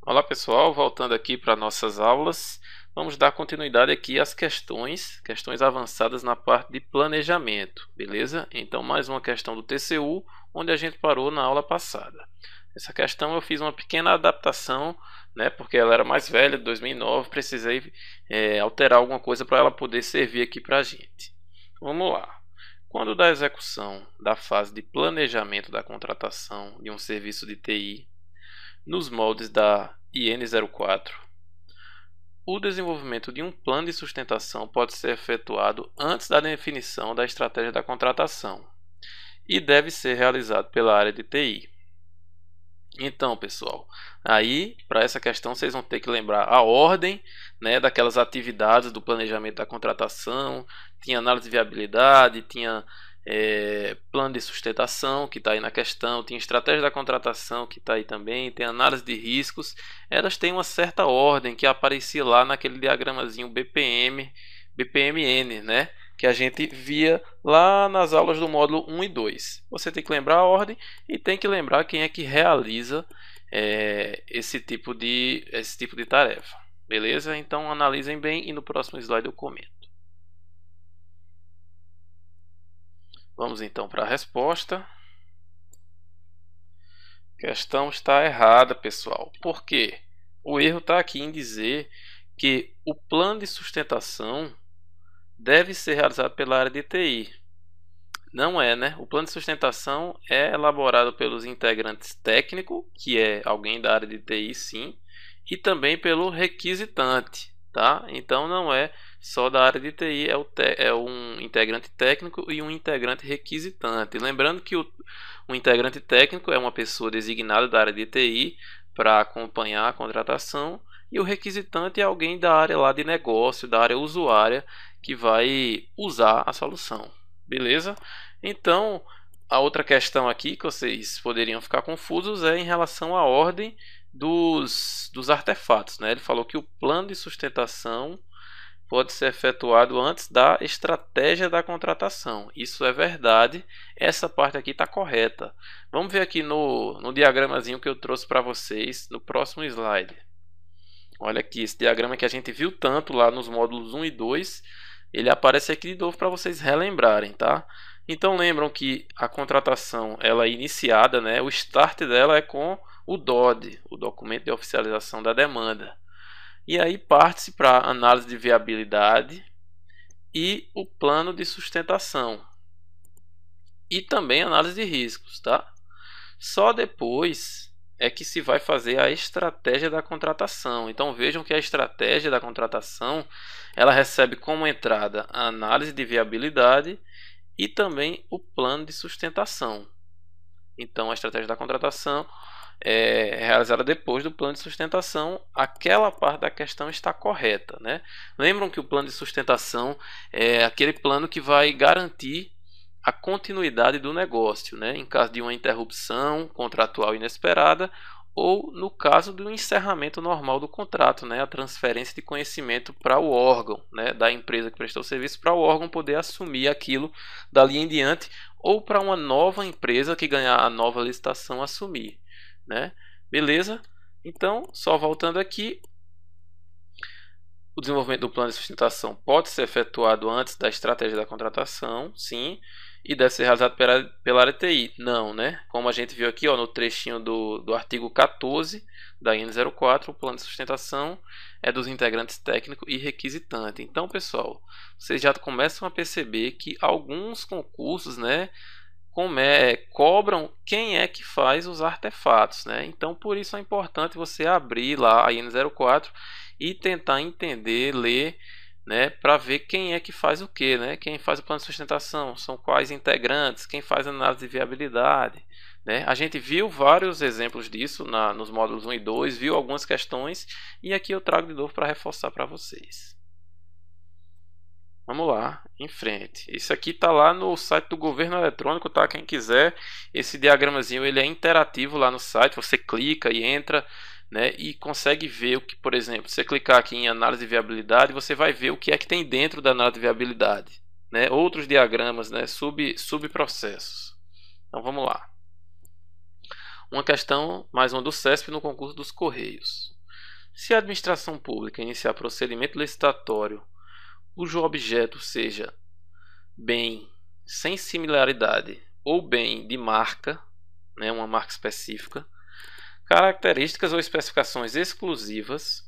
Olá pessoal, voltando aqui para nossas aulas, vamos dar continuidade aqui às questões avançadas na parte de planejamento, beleza? Então mais uma questão do TCU, onde a gente parou na aula passada. Essa questão eu fiz uma pequena adaptação, né, porque ela era mais velha, de 2009, precisei alterar alguma coisa para ela poder servir aqui para a gente. Vamos lá. Quando da execução da fase de planejamento da contratação de um serviço de TI, nos moldes da IN 04, o desenvolvimento de um plano de sustentação pode ser efetuado antes da definição da estratégia da contratação e deve ser realizado pela área de TI. Então, pessoal, aí para essa questão vocês vão ter que lembrar a ordem, né, daquelas atividades do planejamento da contratação. Tinha análise de viabilidade, tinha plano de sustentação, que está aí na questão, tem estratégia da contratação, que está aí também, tem análise de riscos. Elas têm uma certa ordem que aparecia lá naquele diagramazinho BPMN, né, que a gente via lá nas aulas do módulo 1 e 2. Você tem que lembrar a ordem e tem que lembrar quem é que realiza esse tipo de tarefa. Beleza? Então analisem bem e no próximo slide eu comento. Vamos então para a resposta. A questão está errada, pessoal. Por quê? O erro está aqui em dizer que o plano de sustentação deve ser realizado pela área de TI. Não é, né? O plano de sustentação é elaborado pelos integrantes técnicos, que é alguém da área de TI, sim, e também pelo requisitante, tá? Então não é só da área de TI, é um integrante técnico e um integrante requisitante. Lembrando que o integrante técnico é uma pessoa designada da área de TI para acompanhar a contratação, e o requisitante é alguém da área lá de negócio, da área usuária, que vai usar a solução. Beleza? Então, a outra questão aqui que vocês poderiam ficar confusos é em relação à ordem dos artefatos, né? Ele falou que o plano de sustentação pode ser efetuado antes da estratégia da contratação. Isso é verdade, essa parte aqui está correta. Vamos ver aqui no diagramazinho que eu trouxe para vocês no próximo slide. Olha aqui, esse diagrama que a gente viu tanto lá nos módulos 1 e 2, ele aparece aqui de novo para vocês relembrarem, tá? Então lembram que a contratação ela é iniciada, né? O start dela é com o DOD, o documento de oficialização da demanda. E aí parte-se para análise de viabilidade e o plano de sustentação. E também análise de riscos, tá? Só depois é que se vai fazer a estratégia da contratação. Então vejam que a estratégia da contratação ela recebe como entrada a análise de viabilidade e também o plano de sustentação. Então a estratégia da contratação é realizada depois do plano de sustentação. Aquela parte da questão está correta, né? Lembram que o plano de sustentação é aquele plano que vai garantir a continuidade do negócio, né? Em caso de uma interrupção contratual inesperada ou no caso do encerramento normal do contrato, né? A transferência de conhecimento para o órgão, né? Da empresa que prestou o serviço, para o órgão poder assumir aquilo dali em diante, ou para uma nova empresa que ganhar a nova licitação assumir, né? Beleza? Então, só voltando aqui, o desenvolvimento do plano de sustentação pode ser efetuado antes da estratégia da contratação, sim, e deve ser realizado pela área TI. Não, né? Como a gente viu aqui, ó, no trechinho do artigo 14 da IN 04, o plano de sustentação é dos integrantes técnico e requisitante. Então, pessoal, vocês já começam a perceber que alguns concursos, né, cobram quem é que faz os artefatos, né? Então por isso é importante você abrir lá a IN 04 e tentar entender, ler, né, para ver quem é que faz o que, né? Quem faz o plano de sustentação, são quais integrantes, quem faz a análise de viabilidade, né? A gente viu vários exemplos disso nos módulos 1 e 2, viu algumas questões e aqui eu trago de novo para reforçar para vocês. Vamos lá, em frente. Isso aqui está lá no site do Governo Eletrônico, tá? Quem quiser, esse diagramazinho ele é interativo lá no site. Você clica e entra, né? E consegue ver o que, por exemplo, você clicar aqui em análise de viabilidade, você vai ver o que é que tem dentro da análise de viabilidade, né? Outros diagramas, né? Subprocessos. Então vamos lá. Uma questão, mais uma do CESP no concurso dos Correios. Se a administração pública iniciar procedimento licitatório cujo objeto seja bem sem similaridade ou bem de marca, né, uma marca específica, características ou especificações exclusivas,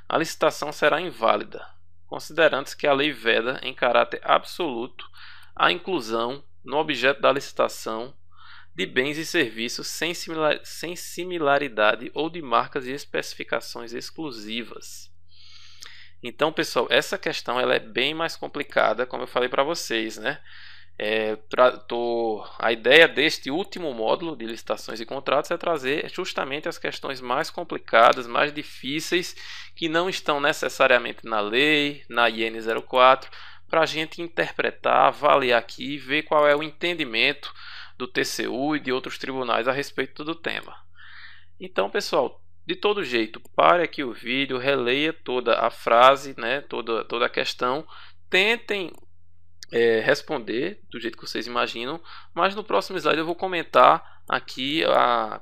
a licitação será inválida, considerando-se que a lei veda em caráter absoluto a inclusão no objeto da licitação de bens e serviços sem similaridade ou de marcas e especificações exclusivas. Então, pessoal, essa questão ela é bem mais complicada, como eu falei para vocês, né? A ideia deste último módulo de licitações e contratos é trazer justamente as questões mais complicadas, mais difíceis, que não estão necessariamente na lei, na IN 04, para a gente interpretar, avaliar aqui e ver qual é o entendimento do TCU e de outros tribunais a respeito do tema. Então, pessoal, de todo jeito, pare aqui o vídeo, releia toda a frase, né, toda a questão, tentem responder do jeito que vocês imaginam, mas no próximo slide eu vou comentar aqui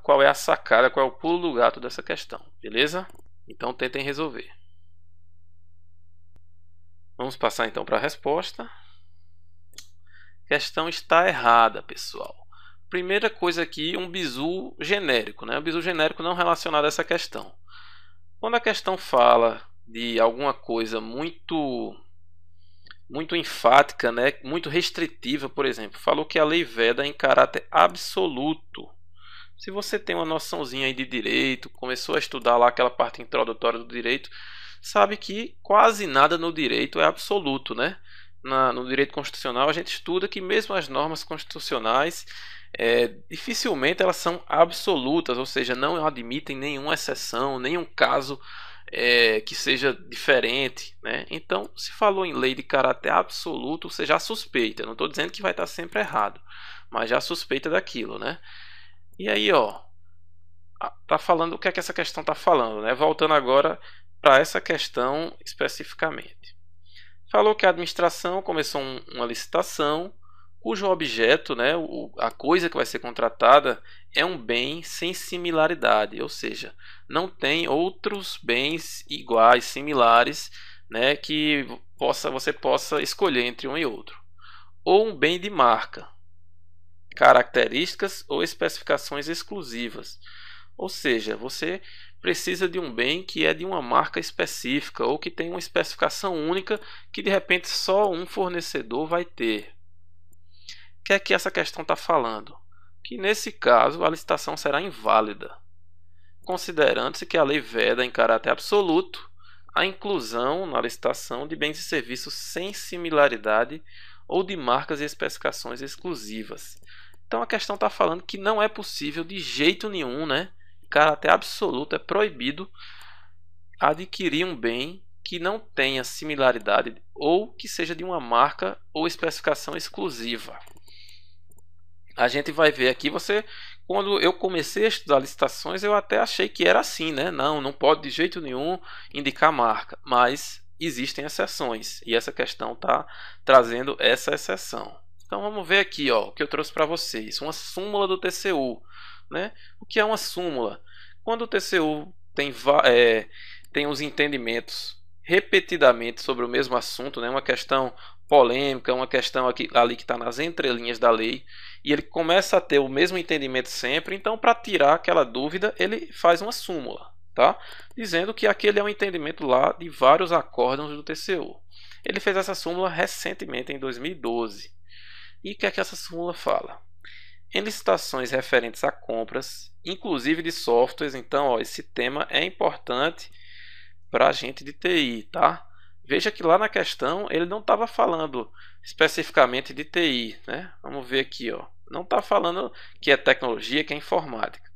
qual é a sacada, qual é o pulo do gato dessa questão, beleza? Então tentem resolver. Vamos passar então para a resposta. A questão está errada, pessoal. Primeira coisa aqui, um bizu genérico, né? Um bizu genérico não relacionado a essa questão. Quando a questão fala de alguma coisa muito enfática, né? Muito restritiva, por exemplo, falou que a lei veda em caráter absoluto. Se você tem uma noçãozinha aí de direito, começou a estudar lá aquela parte introdutória do direito, sabe que quase nada no direito é absoluto, né? No direito constitucional a gente estuda que mesmo as normas constitucionais dificilmente elas são absolutas, ou seja, não admitem nenhuma exceção, nenhum caso que seja diferente, né? Então, se falou em lei de caráter absoluto, você já suspeita. Não estou dizendo que vai estar sempre errado, mas já suspeita daquilo, né? E aí, ó, tá falando o que é que essa questão está falando, né? Voltando agora para essa questão especificamente. Falou que a administração começou uma licitação cujo objeto, né, a coisa que vai ser contratada é um bem sem similaridade, ou seja, não tem outros bens iguais, similares, né, que você possa escolher entre um e outro. Ou um bem de marca, características ou especificações exclusivas. Ou seja, você precisa de um bem que é de uma marca específica ou que tem uma especificação única que de repente só um fornecedor vai ter. O que é que essa questão está falando? Que nesse caso a licitação será inválida, considerando-se que a lei veda em caráter absoluto a inclusão na licitação de bens e serviços sem similaridade ou de marcas e especificações exclusivas. Então a questão está falando que não é possível de jeito nenhum, né? Caráter absoluto, é proibido adquirir um bem que não tenha similaridade ou que seja de uma marca ou especificação exclusiva. A gente vai ver aqui, quando eu comecei a estudar licitações, eu até achei que era assim, né? Não pode de jeito nenhum indicar marca, mas existem exceções e essa questão está trazendo essa exceção. Então vamos ver aqui, ó, o que eu trouxe para vocês, uma súmula do TCU, né? O que é uma súmula? Quando o TCU tem os entendimentos repetidamente sobre o mesmo assunto, né? Uma questão polêmica, uma questão ali que está nas entrelinhas da lei, e ele começa a ter o mesmo entendimento sempre, então para tirar aquela dúvida ele faz uma súmula, tá? Dizendo que aquele é um entendimento lá de vários acórdãos do TCU. Ele fez essa súmula recentemente em 2012. E o que é que essa súmula fala? Em licitações referentes a compras, inclusive de softwares, então ó, esse tema é importante para a gente de TI, tá? Veja que lá na questão ele não estava falando especificamente de TI, né? Vamos ver aqui, ó. Não está falando que é tecnologia, que é informática,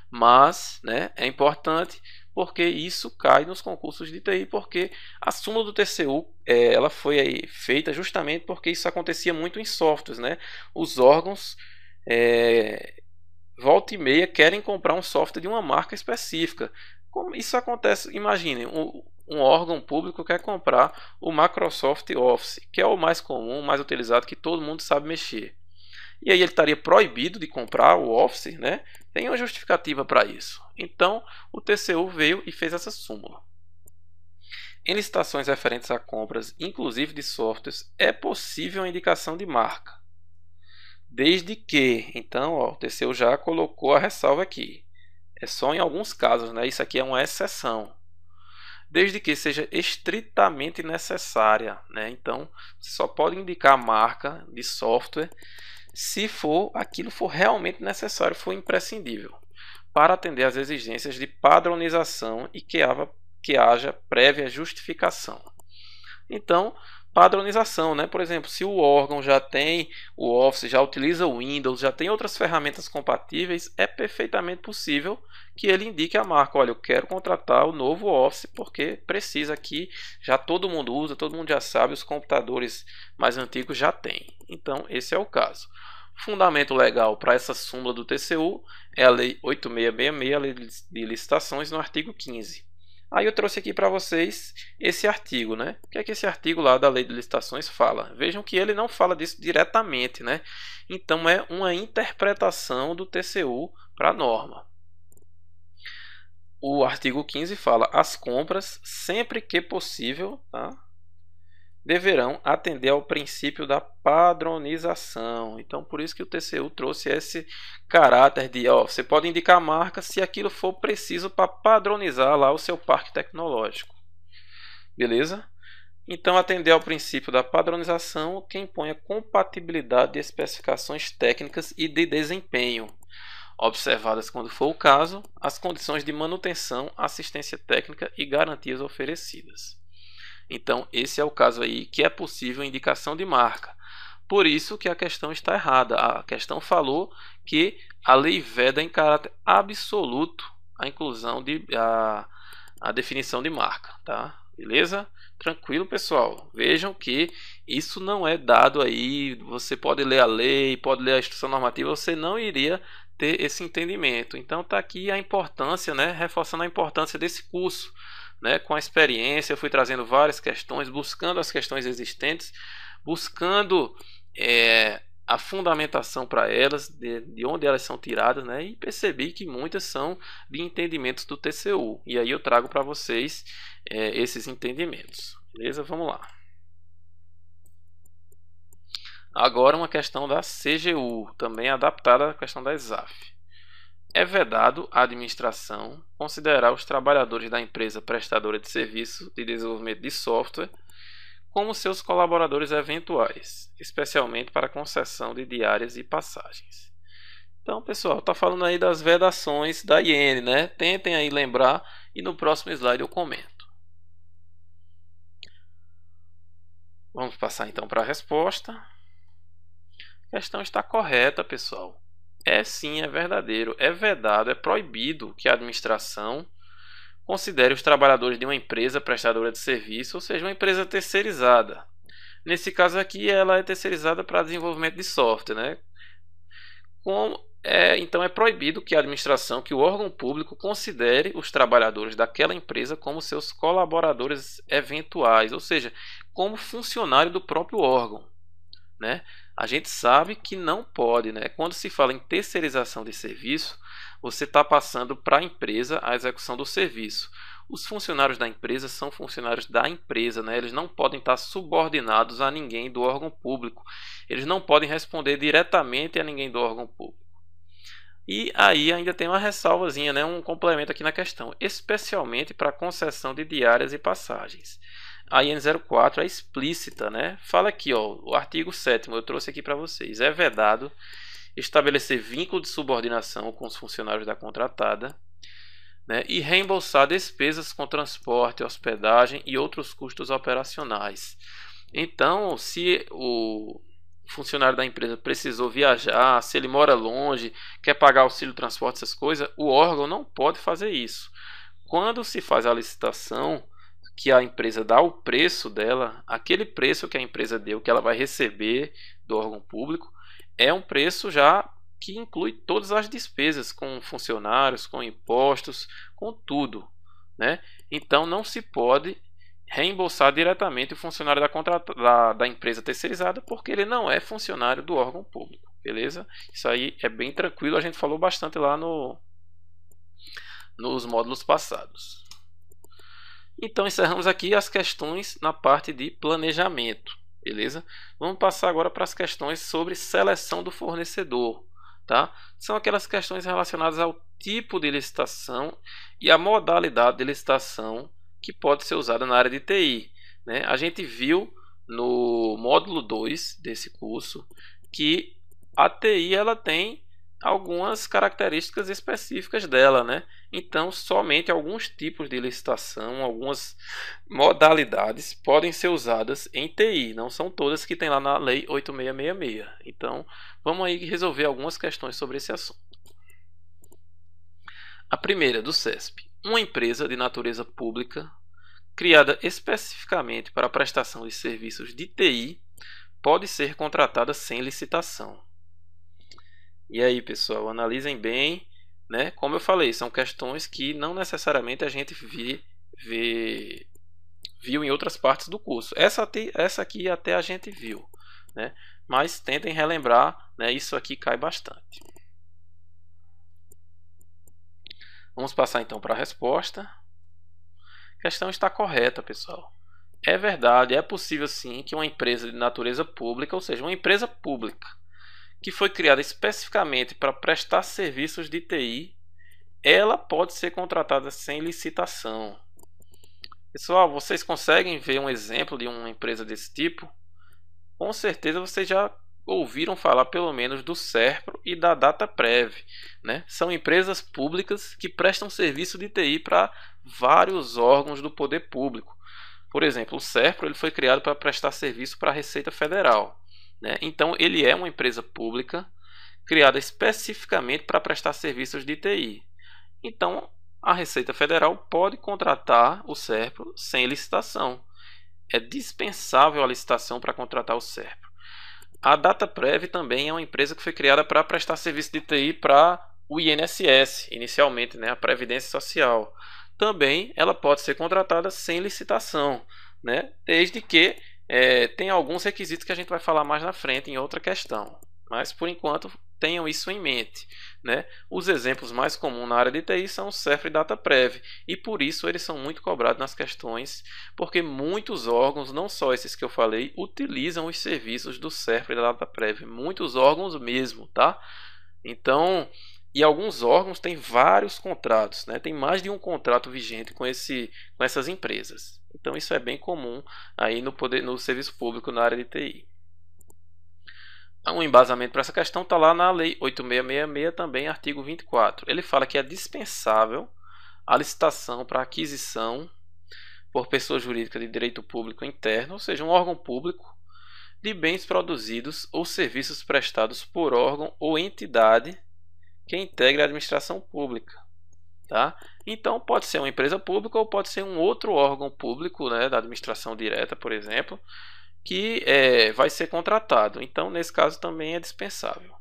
mas, né, é importante porque isso cai nos concursos de TI, porque a súmula do TCU ela foi aí feita justamente porque isso acontecia muito em softwares, né? Os órgãos volta e meia querem comprar um software de uma marca específica. Como isso acontece? Imagine, um órgão público quer comprar o Microsoft Office, que é o mais comum, o mais utilizado, que todo mundo sabe mexer. E aí ele estaria proibido de comprar o Office, né? Tem uma justificativa para isso. Então o TCU veio e fez essa súmula. Em licitações referentes a compras, inclusive de softwares, é possível a indicação de marca. Desde que, então, ó, o TCU já colocou a ressalva aqui. É só em alguns casos, né? Isso aqui é uma exceção. Desde que seja estritamente necessária, né? Então, você só pode indicar a marca de software se aquilo for realmente necessário, for imprescindível, para atender às exigências de padronização e que haja prévia justificação. Então, padronização, né? Por exemplo, se o órgão já tem o Office, já utiliza o Windows, já tem outras ferramentas compatíveis, é perfeitamente possível que ele indique a marca. Olha, eu quero contratar o novo Office porque precisa aqui, já todo mundo usa, todo mundo já sabe, os computadores mais antigos já têm. Então, esse é o caso. Fundamento legal para essa súmula do TCU é a Lei 8666, a Lei de Licitações, no artigo 15. Aí eu trouxe aqui para vocês esse artigo, né? O que é que esse artigo lá da Lei de Licitações fala? Vejam que ele não fala disso diretamente, né? Então é uma interpretação do TCU para a norma. O artigo 15 fala: as compras, sempre que possível, tá, deverão atender ao princípio da padronização. Então, por isso que o TCU trouxe esse caráter de, ó, você pode indicar a marca se aquilo for preciso para padronizar lá o seu parque tecnológico. Beleza? Então, atender ao princípio da padronização que impõe a compatibilidade de especificações técnicas e de desempenho, observadas, quando for o caso, as condições de manutenção, assistência técnica e garantias oferecidas. Então, esse é o caso aí que é possível indicação de marca. Por isso que a questão está errada. A questão falou que a lei veda em caráter absoluto a inclusão a definição de marca, tá? Beleza? Tranquilo, pessoal. Vejam que isso não é dado aí. Você pode ler a lei, pode ler a instrução normativa, você não iria ter esse entendimento. Então, está aqui a importância, né? Reforçando a importância desse curso. Né, com a experiência, eu fui trazendo várias questões, buscando as questões existentes, buscando a fundamentação para elas, de onde elas são tiradas, né, e percebi que muitas são de entendimentos do TCU. E aí eu trago para vocês esses entendimentos. Beleza? Vamos lá. Agora uma questão da CGU, também adaptada à questão da ESAF. É vedado à administração considerar os trabalhadores da empresa prestadora de serviço de desenvolvimento de software como seus colaboradores eventuais, especialmente para concessão de diárias e passagens. Então, pessoal, está falando aí das vedações da IN, né? Tentem aí lembrar e no próximo slide eu comento. Vamos passar então para a resposta. A questão está correta, pessoal. Sim, é verdadeiro, é vedado, é proibido que a administração considere os trabalhadores de uma empresa prestadora de serviço, ou seja, uma empresa terceirizada. Nesse caso aqui, ela é terceirizada para desenvolvimento de software, né? Então é proibido que a administração, que o órgão público considere os trabalhadores daquela empresa como seus colaboradores eventuais, ou seja, como funcionário do próprio órgão, né? A gente sabe que não pode, né? Quando se fala em terceirização de serviço, você está passando para a empresa a execução do serviço. Os funcionários da empresa são funcionários da empresa, né? Eles não podem estar subordinados a ninguém do órgão público. Eles não podem responder diretamente a ninguém do órgão público. E aí ainda tem uma ressalvazinha, né? Um complemento aqui na questão, especialmente para concessão de diárias e passagens. A IN 04 é explícita, né? Fala aqui, ó, o artigo 7º, eu trouxe aqui para vocês. É vedado estabelecer vínculo de subordinação com os funcionários da contratada, né, e reembolsar despesas com transporte, hospedagem e outros custos operacionais. Então, se o funcionário da empresa precisou viajar, se ele mora longe, quer pagar auxílio transporte, essas coisas, o órgão não pode fazer isso. Quando se faz a licitação, que a empresa dá o preço dela, aquele preço que a empresa deu, que ela vai receber do órgão público, é um preço já que inclui todas as despesas, com funcionários, com impostos, com tudo, né? Então não se pode reembolsar diretamente o funcionário da empresa terceirizada, porque ele não é funcionário do órgão público, beleza? Isso aí é bem tranquilo, a gente falou bastante lá nos módulos passados. Então encerramos aqui as questões na parte de planejamento, beleza? Vamos passar agora para as questões sobre seleção do fornecedor, tá? São aquelas questões relacionadas ao tipo de licitação e a modalidade de licitação que pode ser usada na área de TI, né? A gente viu no módulo 2 desse curso que a TI ela tem algumas características específicas dela, né? Então, somente alguns tipos de licitação, algumas modalidades podem ser usadas em TI, não são todas que tem lá na Lei 8666. Então, vamos aí resolver algumas questões sobre esse assunto. A primeira, do CESP. Uma empresa de natureza pública, criada especificamente para a prestação de serviços de TI, pode ser contratada sem licitação. E aí, pessoal, analisem bem, né? Como eu falei, são questões que não necessariamente a gente viu em outras partes do curso. Essa aqui até a gente viu, né? Mas tentem relembrar, né? Isso aqui cai bastante. Vamos passar então para a resposta. A questão está correta, pessoal. É verdade, é possível sim que uma empresa de natureza pública, ou seja, uma empresa pública, que foi criada especificamente para prestar serviços de TI, ela pode ser contratada sem licitação. Pessoal, vocês conseguem ver um exemplo de uma empresa desse tipo? Com certeza vocês já ouviram falar pelo menos do Serpro e da Dataprev, né? São empresas públicas que prestam serviço de TI para vários órgãos do poder público. Por exemplo, o Serpro ele foi criado para prestar serviço para a Receita Federal, né? Então ele é uma empresa pública criada especificamente para prestar serviços de TI. Então a Receita Federal pode contratar o Serpro sem licitação. É dispensável a licitação para contratar o Serpro. A Dataprev também é uma empresa que foi criada para prestar serviço de TI para o INSS, inicialmente, né, a Previdência Social. Também ela pode ser contratada sem licitação, né, desde que tenha alguns requisitos que a gente vai falar mais na frente em outra questão. Mas por enquanto tenham isso em mente, né? Os exemplos mais comuns na área de TI são o Serpro e Dataprev, e por isso eles são muito cobrados nas questões, porque muitos órgãos, não só esses que eu falei, utilizam os serviços do Serpro e da Dataprev, muitos órgãos mesmo, tá? Então, e alguns órgãos têm vários contratos, né? Tem mais de um contrato vigente com essas empresas. Então isso é bem comum aí no serviço público na área de TI. Um embasamento para essa questão está lá na Lei 8666, também artigo 24. Ele fala que é dispensável a licitação para aquisição por pessoa jurídica de direito público interno, ou seja, um órgão público, de bens produzidos ou serviços prestados por órgão ou entidade que integre a administração pública. Tá? Então pode ser uma empresa pública ou pode ser um outro órgão público, né, da administração direta, por exemplo, que vai ser contratado. Então, nesse caso, também é dispensável.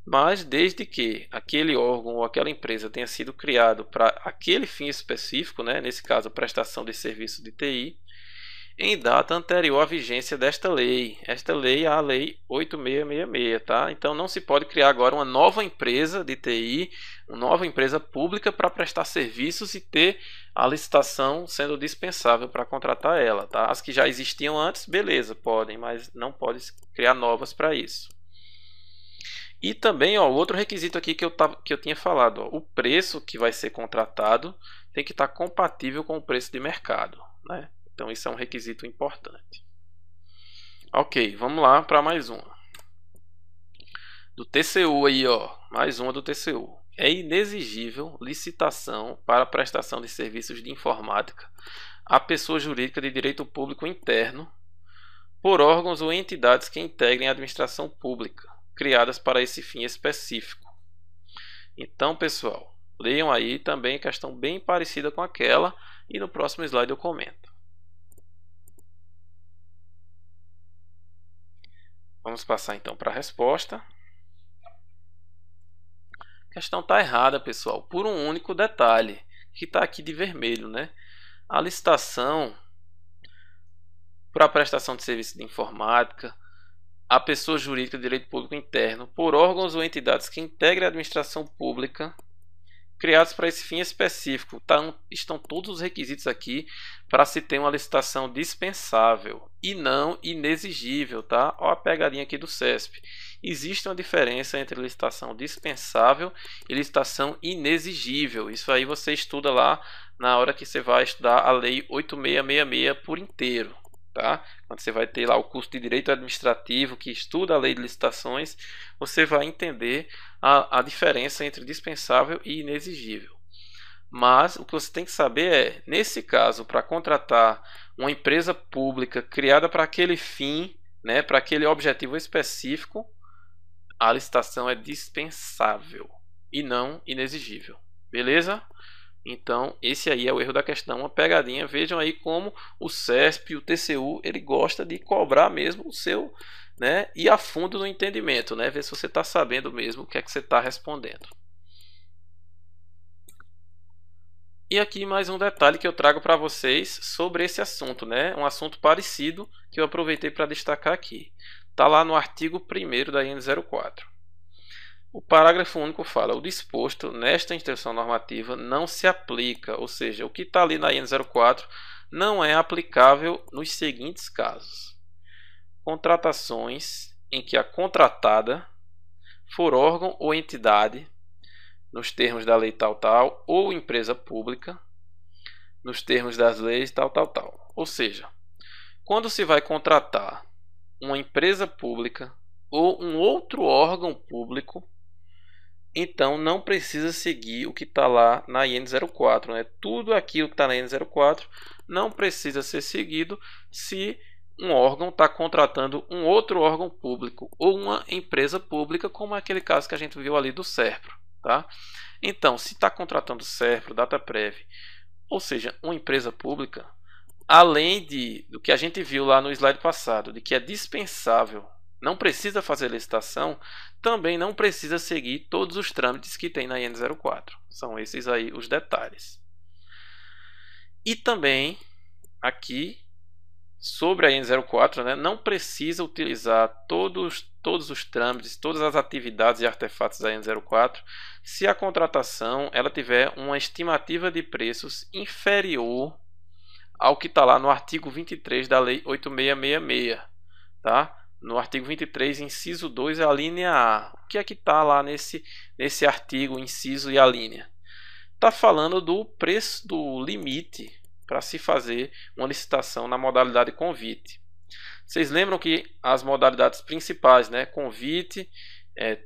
Mas desde que aquele órgão ou aquela empresa tenha sido criado para aquele fim específico, né, nesse caso, prestação de serviço de TI, em data anterior à vigência desta lei. Esta lei é a Lei 8666, tá? Então não se pode criar agora uma nova empresa de TI, uma nova empresa pública para prestar serviços e ter a licitação sendo dispensável para contratar ela, tá? As que já existiam antes, beleza, podem, mas não pode criar novas para isso. E também, ó, outro requisito aqui que eu tinha falado, ó, o preço que vai ser contratado tem que estar compatível com o preço de mercado, né? Então isso é um requisito importante. Ok, vamos lá para mais uma. Do TCU aí, ó, mais uma do TCU. É inexigível licitação para prestação de serviços de informática à pessoa jurídica de direito público interno por órgãos ou entidades que integrem a administração pública, criadas para esse fim específico. Então, pessoal, leiam aí também questão bem parecida com aquela e no próximo slide eu comento. Vamos passar então para a resposta. A questão está errada, pessoal, por um único detalhe, que está aqui de vermelho, né? A licitação para a prestação de serviço de informática à pessoa jurídica de direito público interno por órgãos ou entidades que integrem a administração pública criados para esse fim específico. Estão todos os requisitos aqui para se ter uma licitação dispensável e não inexigível, tá? Olha a pegadinha aqui do CESP. Existe uma diferença entre licitação dispensável e licitação inexigível. Isso aí você estuda lá na hora que você vai estudar a Lei 8666 por inteiro. Tá? Quando você vai ter lá o curso de Direito Administrativo que estuda a lei de licitações, você vai entender a diferença entre dispensável e inexigível. Mas o que você tem que saber é, nesse caso, para contratar uma empresa pública criada para aquele fim, né, para aquele objetivo específico, a licitação é dispensável e não inexigível. Beleza? Então, esse aí é o erro da questão, uma pegadinha. Vejam aí como o CESP e o TCU, ele gosta de cobrar mesmo o seu, né, ir a fundo no entendimento, né, ver se você está sabendo mesmo o que é que você está respondendo. E aqui mais um detalhe que eu trago para vocês sobre esse assunto, né, um assunto parecido que eu aproveitei para destacar aqui. Está lá no artigo 1º da IN 04. O parágrafo único fala: o disposto nesta instrução normativa não se aplica, ou seja, o que está ali na IN 04 não é aplicável nos seguintes casos: contratações em que a contratada for órgão ou entidade, nos termos da lei tal, ou empresa pública, nos termos das leis tal. Ou seja, quando se vai contratar uma empresa pública ou um outro órgão público, então não precisa seguir o que está lá na IN 04, né? Tudo aquilo que está na IN 04 não precisa ser seguido se um órgão está contratando um outro órgão público ou uma empresa pública, como é aquele caso que a gente viu ali do SERPRO, tá? Então, se está contratando SERPRO, DataPrev, ou seja, uma empresa pública, além do que a gente viu lá no slide passado, de que é dispensável, não precisa fazer licitação, também não precisa seguir todos os trâmites que tem na IN 04. São esses aí os detalhes. E também aqui sobre a IN 04, né, não precisa utilizar todos os trâmites, todas as atividades e artefatos da IN 04 se a contratação ela tiver uma estimativa de preços inferior ao que está lá no artigo 23 da Lei 8666, tá? No artigo 23, inciso 2, é a linha A. O que é que está lá nesse artigo, inciso e a linha? Está falando do preço, do limite para se fazer uma licitação na modalidade convite. Vocês lembram que as modalidades principais, né? Convite,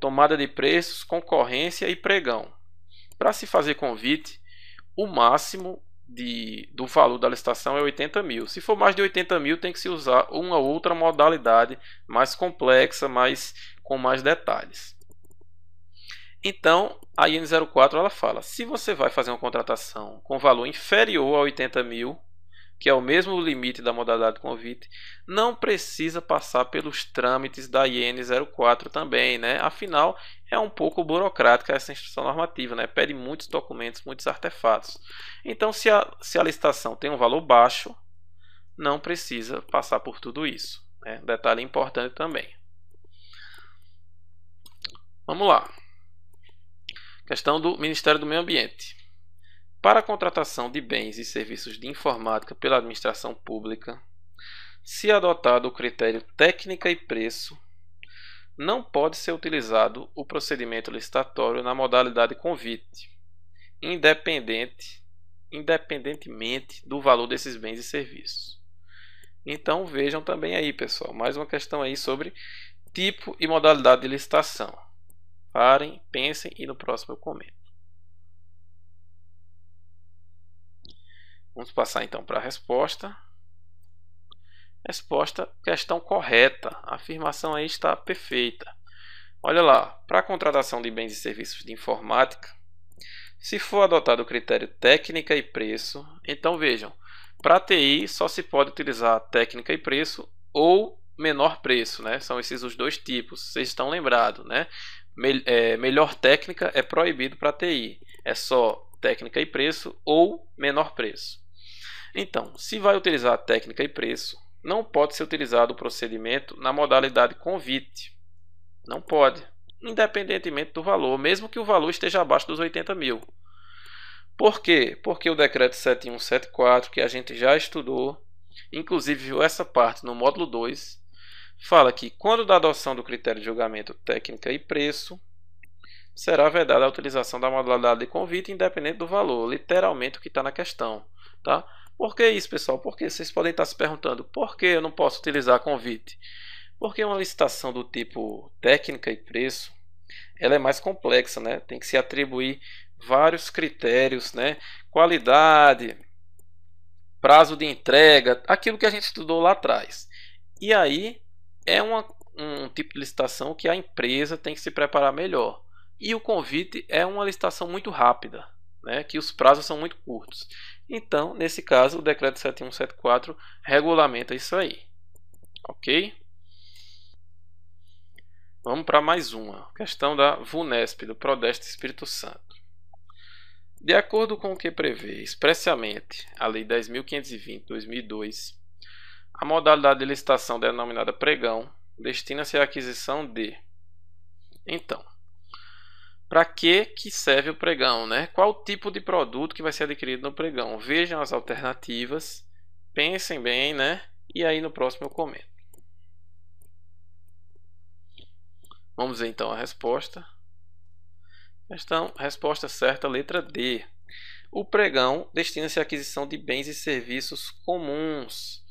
tomada de preços, concorrência e pregão. Para se fazer convite, o máximo do valor da licitação é 80 mil. Se for mais de 80 mil, tem que se usar uma outra modalidade mais complexa, com mais detalhes. Então, a IN 04 ela fala: se você vai fazer uma contratação com valor inferior a 80 mil, que é o mesmo limite da modalidade convite, não precisa passar pelos trâmites da IN 04 também, né? Afinal, é um pouco burocrática essa instrução normativa, né? Pede muitos documentos, muitos artefatos. Então, se a licitação tem um valor baixo, não precisa passar por tudo isso, né? Detalhe importante também. Vamos lá. Questão do Ministério do Meio Ambiente. Para a contratação de bens e serviços de informática pela administração pública, se adotado o critério técnica e preço, não pode ser utilizado o procedimento licitatório na modalidade convite, independentemente do valor desses bens e serviços. Então vejam também aí, pessoal, mais uma questão aí sobre tipo e modalidade de licitação. Parem, pensem e no próximo eu comento. Vamos passar então para a resposta. Resposta, questão correta. A afirmação aí está perfeita. Olha lá, para a contratação de bens e serviços de informática, se for adotado o critério técnica e preço, então vejam, para a TI só se pode utilizar técnica e preço ou menor preço, né? São esses os dois tipos, vocês estão lembrados, né? Melhor técnica é proibido para a TI, é só técnica e preço ou menor preço. Então, se vai utilizar técnica e preço, não pode ser utilizado o procedimento na modalidade convite. Não pode, independentemente do valor, mesmo que o valor esteja abaixo dos 80 mil. Por quê? Porque o decreto 7174, que a gente já estudou, inclusive viu essa parte no módulo 2, fala que quando da adoção do critério de julgamento técnica e preço, será vedada a utilização da modalidade de convite independente do valor, literalmente o que está na questão, tá? Por que isso, pessoal? Porque vocês podem estar se perguntando, por que eu não posso utilizar convite? Porque uma licitação do tipo técnica e preço, ela é mais complexa, né? Tem que se atribuir vários critérios, né? Qualidade, prazo de entrega, aquilo que a gente estudou lá atrás. E aí é um tipo de licitação que a empresa tem que se preparar melhor. E o convite é uma licitação muito rápida, né? Que os prazos são muito curtos. Então, nesse caso, o decreto 7174 regulamenta isso aí. Ok? Vamos para mais uma. Questão da VUNESP, do Prodeste Espírito Santo. De acordo com o que prevê expressamente a Lei 10.520/2002, a modalidade de licitação denominada pregão destina-se à aquisição de... Então, para que serve o pregão, né? Qual o tipo de produto que vai ser adquirido no pregão? Vejam as alternativas, pensem bem, né? E aí no próximo eu comento. Vamos ver então a resposta. Resposta certa, letra D. O pregão destina-se à aquisição de bens e serviços comuns.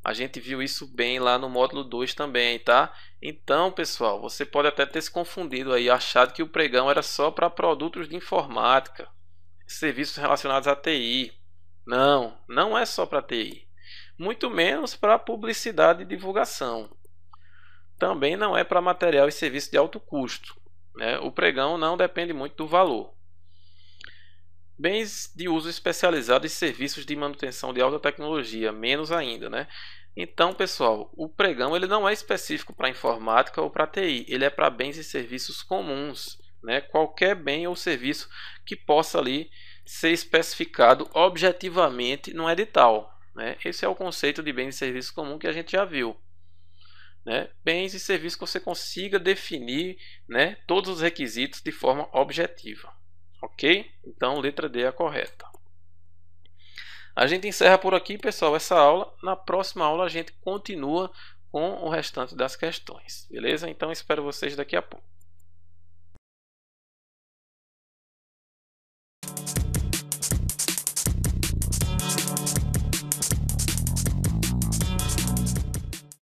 A gente viu isso bem lá no módulo 2 também, tá? Então, pessoal, você pode até ter se confundido aí, achado que o pregão era só para produtos de informática, serviços relacionados à TI. Não, não é só para TI. Muito menos para publicidade e divulgação. Também não é para material e serviço de alto custo, né? O pregão não depende muito do valor. Bens de uso especializado e serviços de manutenção de alta tecnologia, menos ainda, né? Então, pessoal, o pregão ele não é específico para informática ou para TI, ele é para bens e serviços comuns, né? Qualquer bem ou serviço que possa ali ser especificado objetivamente no edital, né? Esse é o conceito de bens e serviços comum que a gente já viu, né? Bens e serviços que você consiga definir, né, todos os requisitos de forma objetiva. Ok? Então, letra D é a correta. A gente encerra por aqui, pessoal, essa aula. Na próxima aula a gente continua com o restante das questões. Beleza? Então, espero vocês daqui a pouco.